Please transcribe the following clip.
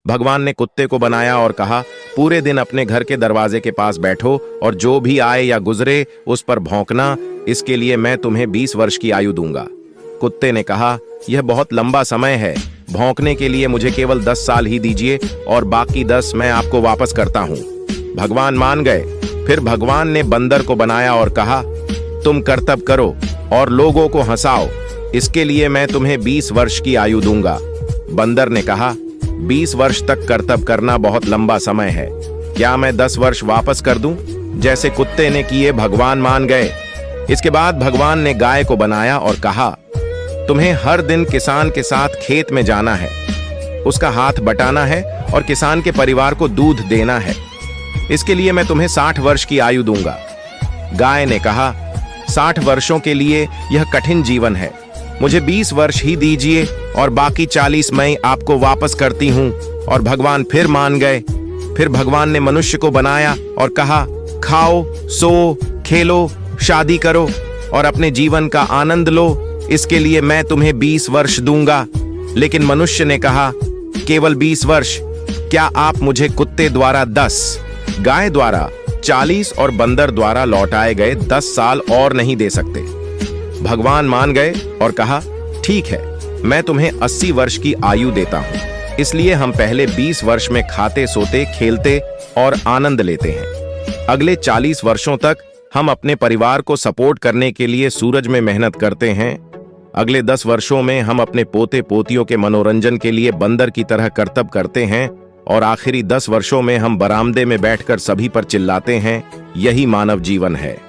भगवान ने कुत्ते को बनाया और कहा, पूरे दिन अपने घर के दरवाजे के पास बैठो और जो भी आए या गुजरे उस पर भौंकना, इसके लिए मैं तुम्हें 20 वर्ष की आयु दूंगा। कुत्ते ने कहा, यह बहुत लंबा समय है, भौंकने के लिए मुझे केवल 10 साल ही दीजिए और बाकी 10 मैं आपको वापस करता हूँ। भगवान मान गए। फिर भगवान ने बंदर को बनाया और कहा, तुम करतब करो और लोगों को हंसाओ, इसके लिए मैं तुम्हें 20 वर्ष की आयु दूंगा। बंदर ने कहा, 20 वर्ष तक करतब करना बहुत लंबा समय है, क्या मैं 10 वर्ष वापस कर दूं? जैसे कुत्ते ने किए भगवान मान गए। इसके बाद भगवान ने गाय को बनाया और कहा, तुम्हें हर दिन किसान के साथ खेत में जाना है, उसका हाथ बटाना है और किसान के परिवार को दूध देना है, इसके लिए मैं तुम्हें 60 वर्ष की आयु दूंगा। गाय ने कहा, 60 वर्षों के लिए यह कठिन जीवन है, मुझे 20 वर्ष ही दीजिए और बाकी 40 मैं आपको वापस करती हूँ। और भगवान फिर मान गए। फिर भगवान ने मनुष्य को बनाया और कहा, खाओ, सो, खेलो, शादी करो और अपने जीवन का आनंद लो, इसके लिए मैं तुम्हें 20 वर्ष दूंगा। लेकिन मनुष्य ने कहा, केवल 20 वर्ष, क्या आप मुझे कुत्ते द्वारा 10, गाय द्वारा 40 और बंदर द्वारा लौटाए गए 10 साल और नहीं दे सकते? भगवान मान गए और कहा, ठीक है, मैं तुम्हें 80 वर्ष की आयु देता हूं, इसलिए हम पहले 20 वर्ष में खाते, सोते, खेलते और आनंद लेते हैं। अगले 40 वर्षों तक हम अपने परिवार को सपोर्ट करने के लिए सूरज में मेहनत करते हैं। अगले 10 वर्षों में हम अपने पोते पोतियों के मनोरंजन के लिए बंदर की तरह करतब करते हैं और आखिरी 10 वर्षों में हम बरामदे में बैठकर सभी पर चिल्लाते हैं। यही मानव जीवन है।